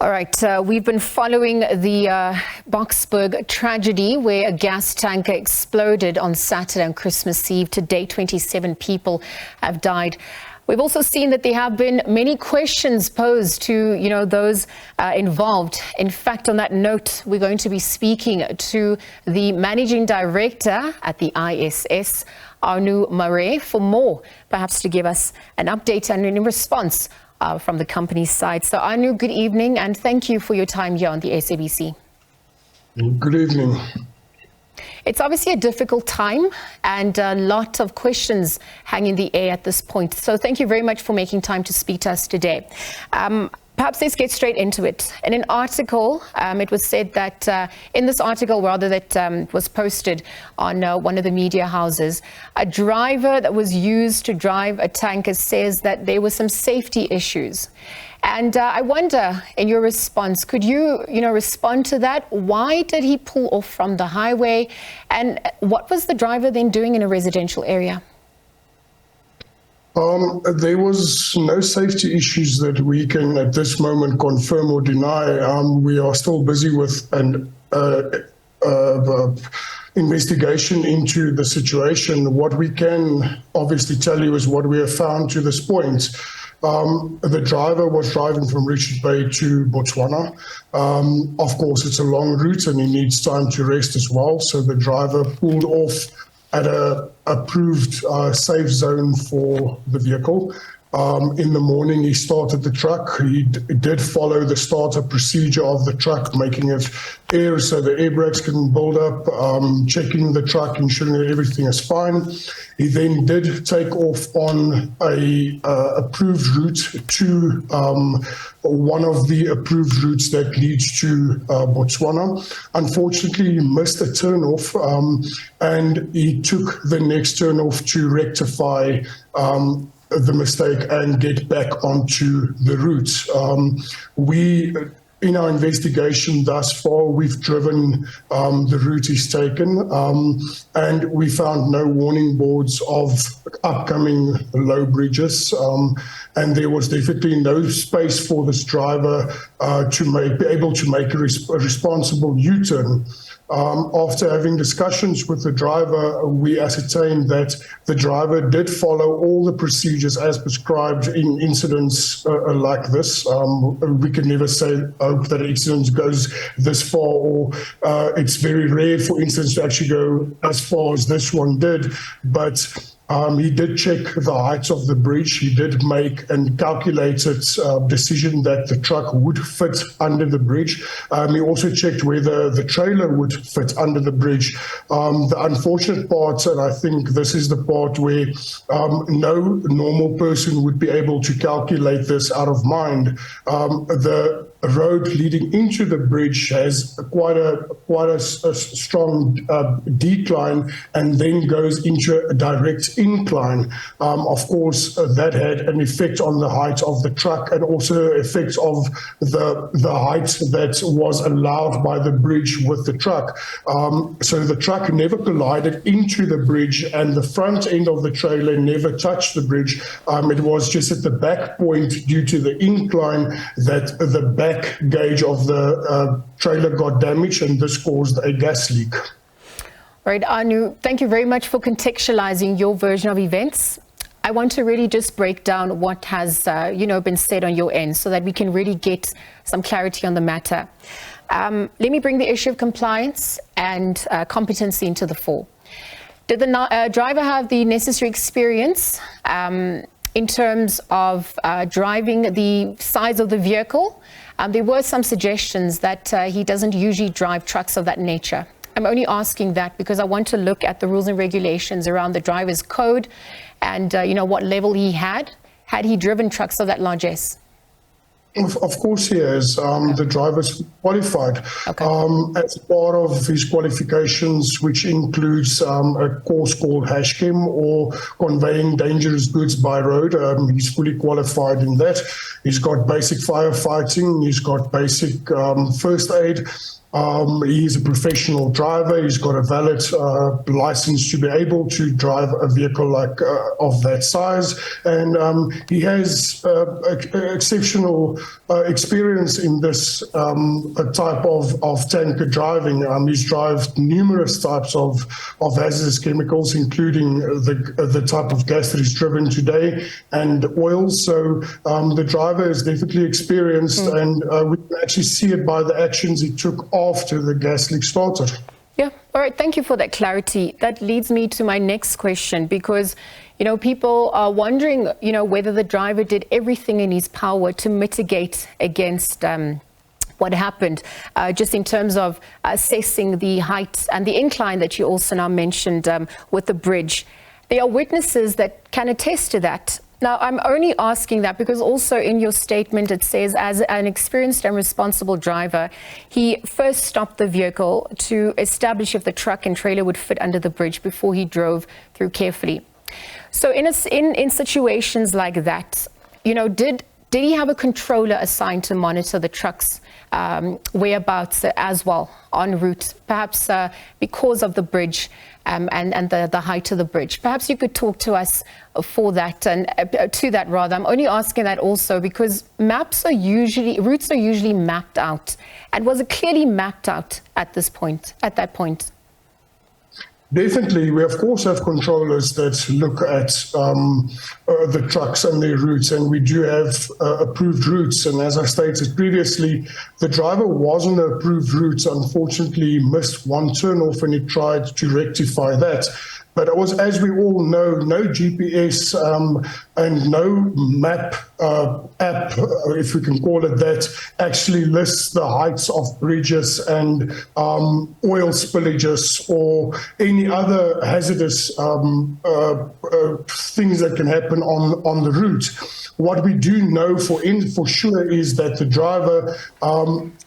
All right, we've been following the Boksburg tragedy where a gas tanker exploded on Saturday on Christmas Eve. To date, 27 people have died. We've also seen that there have been many questions posed to, those involved. In fact, on that note, we're going to be speaking to the managing director at the ISS, Arnoux Mare, for more, perhaps to give us an update and in response from the company's side. So Arnoux, good evening, and thank you for your time here on the SABC. Good evening. It's obviously a difficult time and a lot of questions hang in the air at this point. So thank you very much for making time to speak to us today. Perhaps let's get straight into it. In an article, it was said that, in this article rather that was posted on one of the media houses, a driver that was used to drive a tanker says that there were some safety issues. And I wonder, in your response, could you, respond to that? Why did he pull off from the highway? And what was the driver then doing in a residential area? There was no safety issues that we can at this moment confirm or deny. We are still busy with an investigation into the situation. What we can obviously tell you is what we have found to this point. The driver was driving from Richards Bay to Botswana. Of course, it's a long route and he needs time to rest as well. So the driver pulled off at a approved safe zone for the vehicle. In the morning, he started the truck. He did follow the starter procedure of the truck, making it air so the air brakes can build up, checking the truck, ensuring that everything is fine. He then did take off on a approved route to one of the approved routes that leads to Botswana. Unfortunately, he missed a turnoff and he took the next turnoff to rectify the mistake and get back onto the route. In our investigation thus far, we've driven the route he's taken, and we found no warning boards of upcoming low bridges, and there was definitely no space for this driver to be able to make a responsible U-turn. After having discussions with the driver, we ascertained that the driver did follow all the procedures as prescribed in incidents like this. We can never say that an incident goes this far, or it's very rare for incidents to actually go as far as this one did, but he did check the height of the bridge. He did make a calculated decision that the truck would fit under the bridge. He also checked whether the trailer would fit under the bridge. The unfortunate part, and I think this is the part where no normal person would be able to calculate this out of mind, the road leading into the bridge has quite a strong decline and then goes into a direct incline. Of course, that had an effect on the height of the truck and also effect of the height that was allowed by the bridge with the truck. So the truck never collided into the bridge and the front end of the trailer never touched the bridge. It was just at the back point due to the incline that the back gauge of the trailer got damaged, and this caused a gas leak. All right, Arnoux, thank you very much for contextualizing your version of events. I want to really just break down what has, been said on your end so that we can really get some clarity on the matter. Let me bring the issue of compliance and competency into the fore. Did the driver have the necessary experience in terms of driving the size of the vehicle? There were some suggestions that he doesn't usually drive trucks of that nature. I'm only asking that because I want to look at the rules and regulations around the driver's code and, what level he had he driven trucks of that largesse. Of course he has. The driver's qualified. Okay. As part of his qualifications, which includes a course called HASHChem, or conveying dangerous goods by road, he's fully qualified in that. He's got basic firefighting, he's got basic first aid, He is a professional driver. He's got a valid license to be able to drive a vehicle like of that size, and he has exceptional experience in this type of tanker driving. He's driven numerous types of hazardous chemicals, including the type of gas that is driven today and oil. So the driver is definitely experienced, and we can actually see it by the actions he took after the gas leak started. Yeah, all right, thank you for that clarity. That leads me to my next question, because, you know, people are wondering, you know, whether the driver did everything in his power to mitigate against what happened, just in terms of assessing the height and the incline that you also now mentioned with the bridge. There are witnesses that can attest to that. Now, I'm only asking that because also in your statement it says, as an experienced and responsible driver, he first stopped the vehicle to establish if the truck and trailer would fit under the bridge before he drove through carefully. So in situations like that, you know, did he have a controller assigned to monitor the truck's whereabouts as well en route, perhaps because of the bridge and the height of the bridge? Perhaps you could talk to us for that, and to that rather. I'm only asking that also because routes are usually mapped out. And was it clearly mapped out at that point? Definitely. We, of course, have controllers that look at the trucks and their routes, and we do have approved routes. And as I stated previously, the driver was on the approved routes. Unfortunately, he missed one turn-off, and he tried to rectify that. But it was, as we all know, no GPS and no map app, if we can call it that, actually lists the heights of bridges and oil spillages or any other hazardous things that can happen on the route. What we do know for sure is that the driver,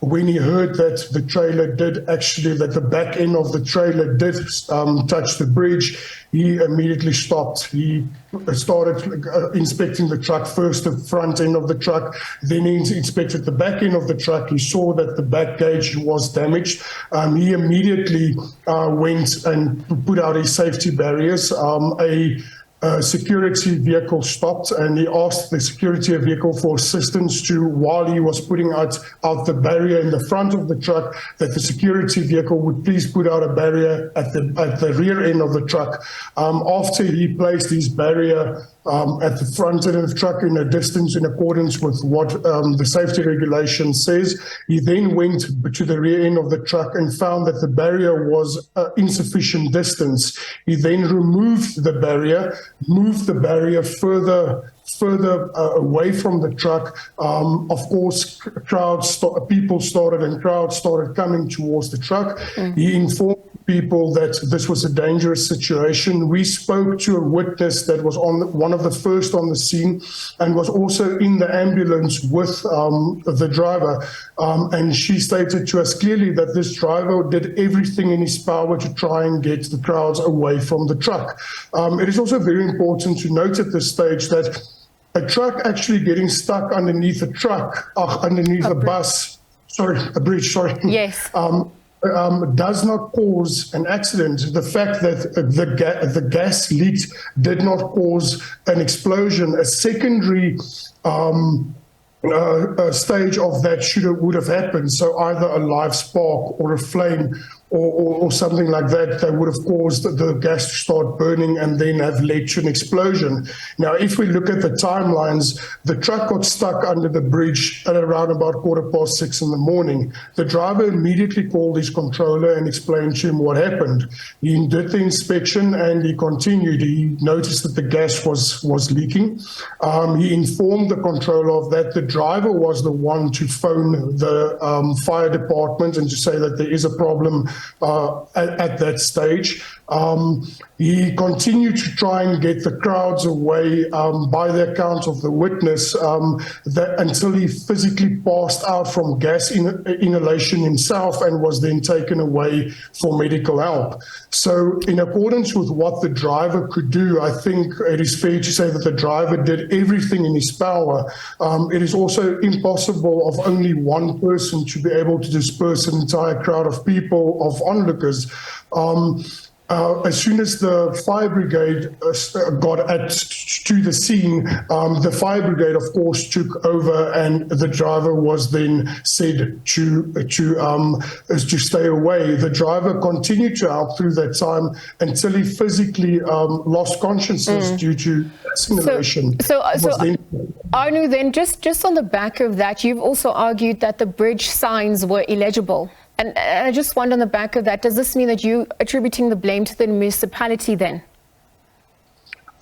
when he heard that the trailer did actually, that the back end of the trailer did touch the bridge, he immediately stopped. He started inspecting the truck first, the front end of the truck, then he inspected the back end of the truck. He saw that the back gauge was damaged. He immediately went and put out his safety barriers. A security vehicle stopped, and he asked the security vehicle for assistance while he was putting out the barrier in the front of the truck, that the security vehicle would please put out a barrier at the rear end of the truck. After he placed his barrier at the front end of the truck in a distance in accordance with what the safety regulation says, he then went to the rear end of the truck and found that the barrier was insufficient distance. He then removed the barrier, moved the barrier further away from the truck. Of course, crowds started coming towards the truck. He informed people that this was a dangerous situation. We spoke to a witness that was one of the first on the scene and was also in the ambulance with the driver. And she stated to us clearly that this driver did everything in his power to try and get the crowds away from the truck. It is also very important to note at this stage that a truck actually getting stuck underneath a bridge, Yes. Does not cause an accident. The fact that the gas leak did not cause an explosion, a secondary stage of that would have happened. So either a live spark or a flame or something like that would have caused the gas to start burning and then have led to an explosion. Now, if we look at the timelines, the truck got stuck under the bridge at around about 6:15 in the morning. The driver immediately called his controller and explained to him what happened. He did the inspection and he continued. He noticed that the gas was leaking. He informed the controller of that. The driver was the one to phone the fire department and to say that there is a problem at that stage. He continued to try and get the crowds away by the account of the witness until he physically passed out from gas inhalation himself and was then taken away for medical help. So in accordance with what the driver could do, I think it is fair to say that the driver did everything in his power. It is also impossible of only one person to be able to disperse an entire crowd of people, of onlookers. As soon as the fire brigade got to the scene, the fire brigade, of course, took over, and the driver was then said to stay away. The driver continued to help through that time until he physically lost consciousness due to simulation. So Arnoux, then just on the back of that, you've also argued that the bridge signs were illegible. And I just wonder on the back of that, does this mean that you're attributing the blame to the municipality then?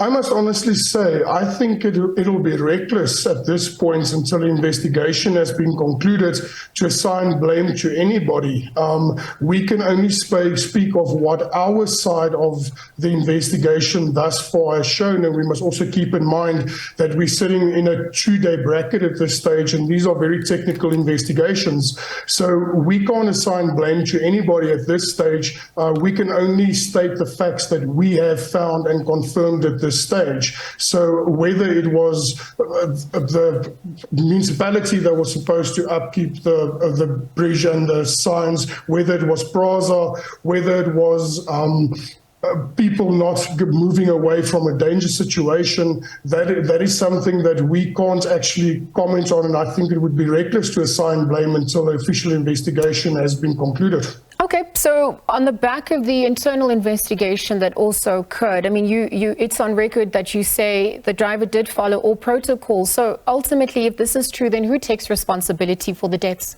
I must honestly say, I think it'll be reckless at this point until the investigation has been concluded to assign blame to anybody. We can only speak of what our side of the investigation thus far has shown, and we must also keep in mind that we're sitting in a 2-day bracket at this stage, and these are very technical investigations. So we can't assign blame to anybody at this stage. We can only state the facts that we have found and confirmed at this stage. So whether it was the municipality that was supposed to upkeep the bridge and the signs, whether it was Praza, whether it was people not moving away from a dangerous situation, that is something that we can't actually comment on, and I think it would be reckless to assign blame until the official investigation has been concluded. Okay, so on the back of the internal investigation that also occurred, I mean, it's on record that you say the driver did follow all protocols. So ultimately, if this is true, then who takes responsibility for the deaths?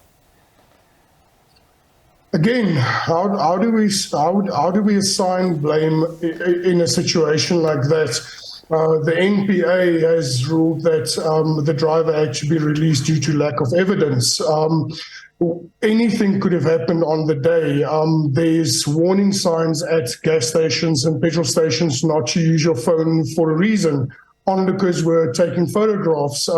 Again, how do we assign blame in a situation like that? The NPA has ruled that the driver had to be released due to lack of evidence. Anything could have happened on the day. There's warning signs at gas stations and petrol stations not to use your phone for a reason. Onlookers were taking photographs.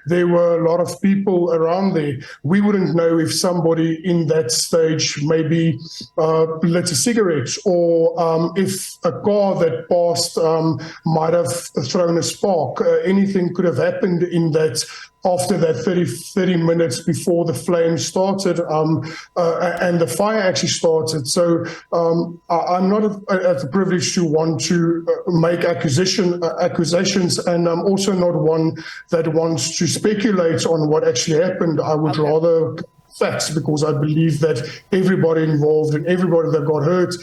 There were a lot of people around there. We wouldn't know if somebody in that stage maybe lit a cigarette, or if a car that passed might have thrown a spark. Anything could have happened in that after that 30 minutes before the flame started and the fire actually started. So I'm not at the privilege to want to make accusations, and I'm also not one that wants to speculate on what actually happened. I would rather facts, because I believe that everybody involved and everybody that got hurt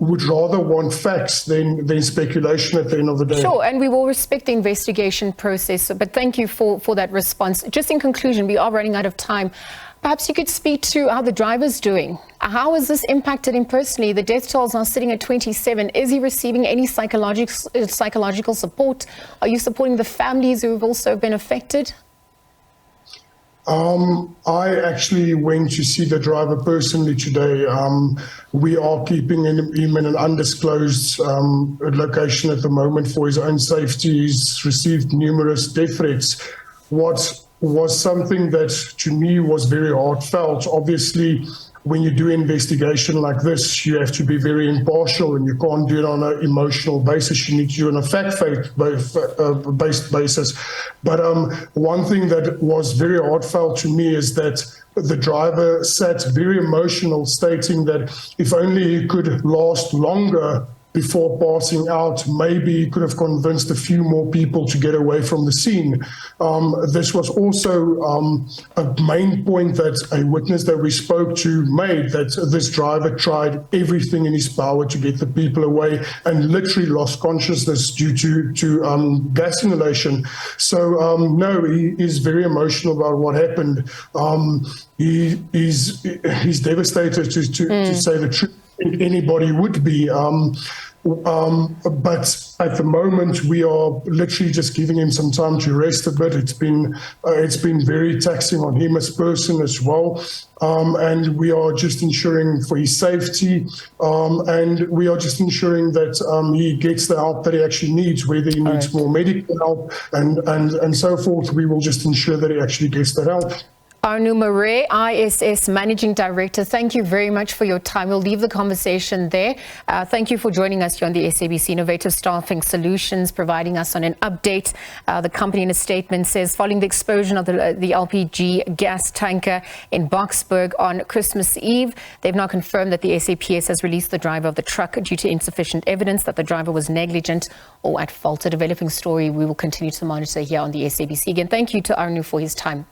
would rather want facts than speculation at the end of the day. Sure, and we will respect the investigation process, but thank you for that response. Just in conclusion, we are running out of time. Perhaps you could speak to how the driver's doing. How has this impacted him personally? The death toll is now sitting at 27. Is he receiving any psychological support? Are you supporting the families who have also been affected? I actually went to see the driver personally today. We are keeping him in an undisclosed location at the moment for his own safety. He's received numerous death threats. What was something that to me was very heartfelt. Obviously, when you do investigation like this, you have to be very impartial, and you can't do it on an emotional basis. You need to do it on a fact-based basis. But one thing that was very heartfelt to me is that the driver sat very emotional, stating that if only he could last longer before passing out, maybe he could have convinced a few more people to get away from the scene. This was also a main point that a witness that we spoke to made, that this driver tried everything in his power to get the people away and literally lost consciousness due to gas inhalation. So no, he is very emotional about what happened. He's devastated to say the truth. Anybody would be. But at the moment, we are literally just giving him some time to rest a bit. It's been very taxing on him as a person as well. And we are just ensuring for his safety, and we are just ensuring that he gets the help that he actually needs, whether he needs more medical help and so forth. We will just ensure that he actually gets that help. Arnoux Mare, ISS Managing Director, thank you very much for your time. We'll leave the conversation there. Thank you for joining us here on the SABC Innovative Staffing Solutions, providing us on an update. The company in a statement says, following the explosion of the LPG gas tanker in Boksburg on Christmas Eve, they've now confirmed that the SAPS has released the driver of the truck due to insufficient evidence that the driver was negligent or at fault. A developing story we will continue to monitor here on the SABC. Again, thank you to Arnoux for his time.